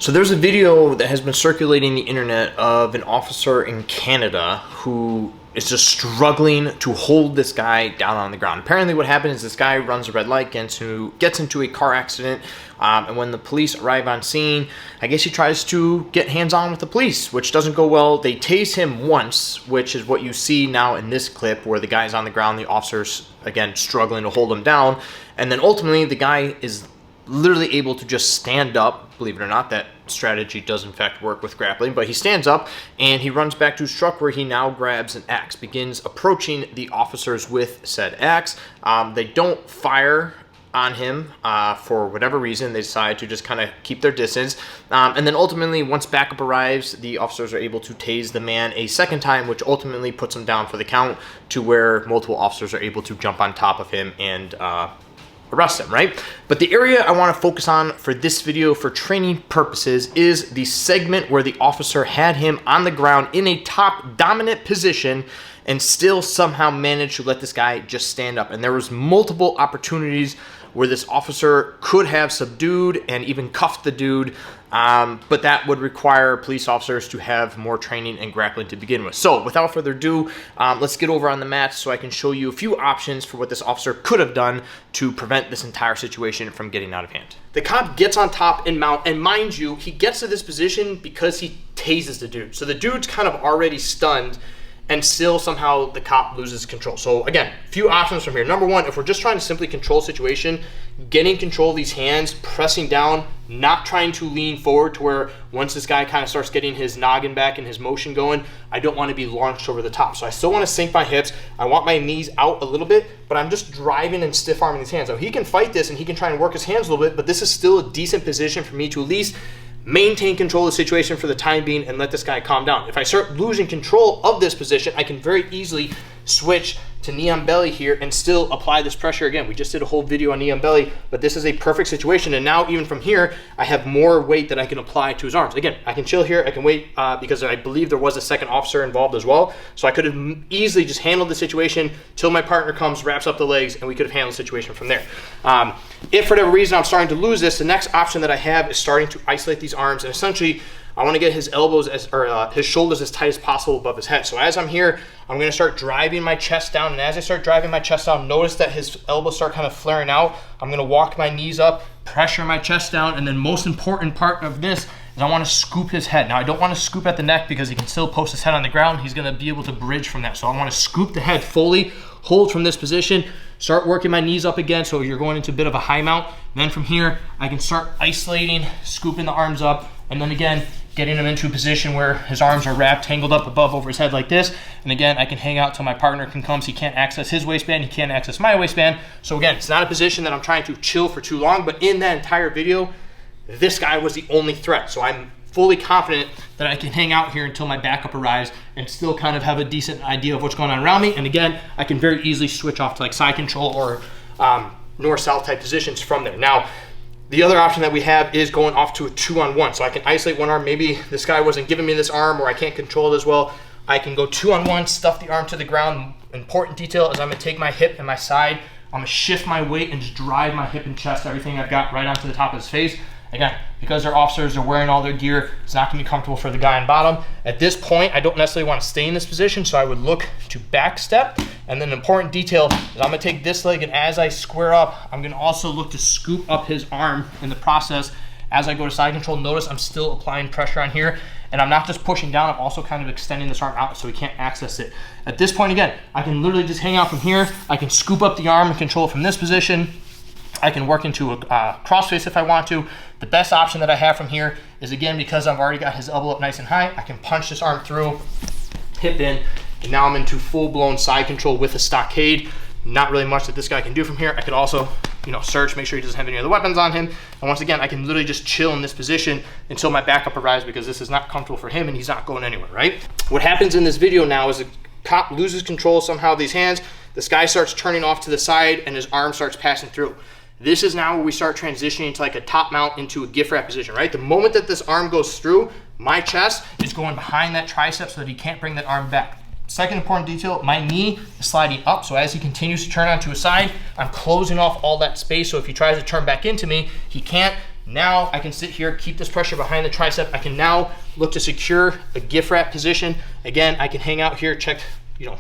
So there's a video that has been circulating the internet of an officer in Canada who is just struggling to hold this guy down on the ground. Apparently what happened is this guy runs a red light, gets into a car accident, and when the police arrive on scene, I guess he tries to get hands-on with the police, which doesn't go well. They tase him once, which is what you see now in this clip where the guy's on the ground, the officer's, again, struggling to hold him down, and then ultimately the guy is literally able to just stand up. Believe it or not, that strategy does in fact work with grappling, but he stands up and he runs back to his truck where he now grabs an axe, begins approaching the officers with said axe. They don't fire on him for whatever reason. They decide to just kind of keep their distance, and then ultimately once backup arrives, the officers are able to tase the man a second time, which ultimately puts him down for the count, to where multiple officers are able to jump on top of him and arrest him, right? But the area I want to focus on for this video for training purposes is the segment where the officer had him on the ground in a top dominant position and still somehow managed to let this guy just stand up. And there was multiple opportunities where this officer could have subdued and even cuffed the dude, but that would require police officers to have more training and grappling to begin with. So without further ado, let's get over on the mat so I can show you a few options for what this officer could have done to prevent this entire situation from getting out of hand. The cop gets on top and mount, and mind you, he gets to this position because he tases the dude. So the dude's kind of already stunned, and still somehow the cop loses control. So again, a few options from here. Number one, if we're just trying to simply control the situation, getting control of these hands, pressing down, not trying to lean forward to where once this guy kind of starts getting his noggin back and his motion going, I don't want to be launched over the top. So I still want to sink my hips. I want my knees out a little bit, but I'm just driving and stiff arming these hands. Now he can fight this and he can try and work his hands a little bit, but this is still a decent position for me to at least maintain control of the situation for the time being and let this guy calm down. If I start losing control of this position, I can very easily switch to knee on belly here and still apply this pressure again. We just did a whole video on knee on belly, but this is a perfect situation. And now even from here, I have more weight that I can apply to his arms. Again, I can chill here. I can wait because I believe there was a second officer involved as well. So I could have easily just handled the situation till my partner comes, wraps up the legs, and we could have handled the situation from there. If for whatever reason I'm starting to lose this, the next option that I have is starting to isolate these arms, and essentially I want to get his elbows his shoulders as tight as possible above his head. So as I'm here, I'm going to start driving my chest down, and as I start driving my chest down, notice that his elbows start kind of flaring out. I'm going to walk my knees up, pressure my chest down, and then most important part of this is I want to scoop his head. Now I don't want to scoop at the neck because he can still post his head on the ground. He's going to be able to bridge from that. So I want to scoop the head fully, hold from this position, start working my knees up again so you're going into a bit of a high mount. Then from here, I can start isolating, scooping the arms up, and then again, getting him into a position where his arms are wrapped, tangled up above over his head like this. And again, I can hang out till my partner can come. So he can't access his waistband, he can't access my waistband. So again, it's not a position that I'm trying to chill for too long, but in that entire video, this guy was the only threat. So I'm fully confident that I can hang out here until my backup arrives and still kind of have a decent idea of what's going on around me. And again, I can very easily switch off to like side control or north-south type positions from there. Now, the other option that we have is going off to a 2-on-1. So I can isolate one arm. Maybe this guy wasn't giving me this arm or I can't control it as well. I can go 2-on-1, stuff the arm to the ground. Important detail is I'm going to take my hip and my side. I'm going to shift my weight and just drive my hip and chest, everything I've got, right onto the top of his face. Again, because they're officers, they're wearing all their gear, it's not going to be comfortable for the guy on bottom. At this point, I don't necessarily want to stay in this position, so I would look to back step. And then an important detail is I'm going to take this leg, and as I square up, I'm going to also look to scoop up his arm in the process. As I go to side control, notice I'm still applying pressure on here, and I'm not just pushing down, I'm also kind of extending this arm out so he can't access it. At this point, again, I can literally just hang out from here. I can scoop up the arm and control it from this position. I can work into a crossface if I want to. The best option that I have from here is, again, because I've already got his elbow up nice and high, I can punch this arm through, hip in, and now I'm into full-blown side control with a stockade. Not really much that this guy can do from here. I could also, search, make sure he doesn't have any other weapons on him. And once again, I can literally just chill in this position until my backup arrives because this is not comfortable for him and he's not going anywhere, right? What happens in this video now is the cop loses control somehow of these hands. This guy starts turning off to the side and his arm starts passing through. This is now where we start transitioning to like a top mount into a gift wrap position, right? The moment that this arm goes through, my chest is going behind that tricep so that he can't bring that arm back. Second important detail, my knee is sliding up. So as he continues to turn onto his side, I'm closing off all that space. So if he tries to turn back into me, he can't. Now I can sit here, keep this pressure behind the tricep. I can now look to secure a gift wrap position. Again, I can hang out here, check,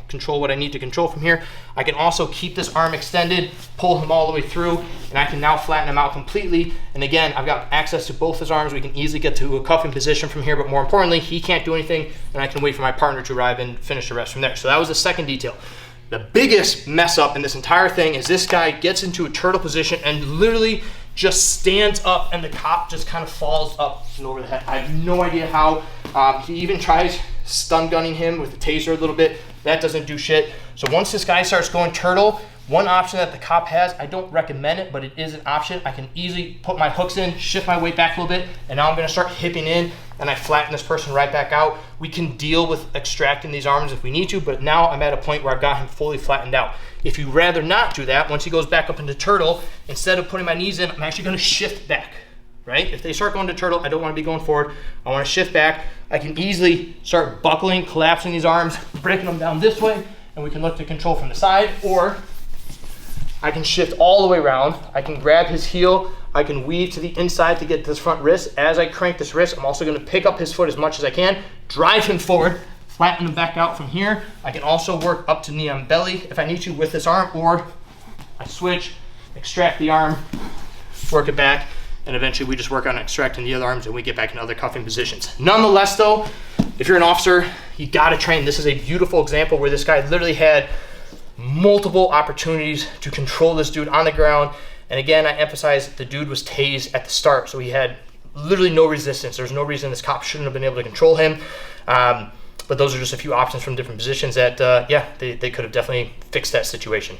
control what I need to control from here. I can also keep this arm extended, pull him all the way through, and I can now flatten him out completely. And again, I've got access to both his arms. We can easily get to a cuffing position from here, but more importantly, he can't do anything, and I can wait for my partner to arrive and finish the rest from there. So that was the second detail. The biggest mess up in this entire thing is this guy gets into a turtle position and literally just stands up, and the cop just kind of falls up and over the head. I have no idea how. He even tries stun gunning him with the taser a little bit. That doesn't do shit. So once this guy starts going turtle, one option that the cop has, I don't recommend it, but it is an option. I can easily put my hooks in, shift my weight back a little bit, and now I'm gonna start hipping in, and I flatten this person right back out. We can deal with extracting these arms if we need to, but now I'm at a point where I've got him fully flattened out. If you'd rather not do that, once he goes back up into turtle, instead of putting my knees in, I'm actually gonna shift back, right? If they start going to turtle, I don't wanna be going forward. I wanna shift back. I can easily start buckling, collapsing these arms, breaking them down this way, and we can look to control from the side, or I can shift all the way around. I can grab his heel. I can weave to the inside to get this front wrist. As I crank this wrist, I'm also gonna pick up his foot as much as I can, drive him forward, flatten him back out from here. I can also work up to knee on belly if I need to with this arm, or I switch, extract the arm, work it back, and eventually we just work on extracting the other arms and we get back in other cuffing positions. Nonetheless though, if you're an officer, you gotta train. This is a beautiful example where this guy literally had multiple opportunities to control this dude on the ground. And again, I emphasize the dude was tased at the start, so he had literally no resistance. There's no reason this cop shouldn't have been able to control him. But those are just a few options from different positions that, yeah, they could have definitely fixed that situation.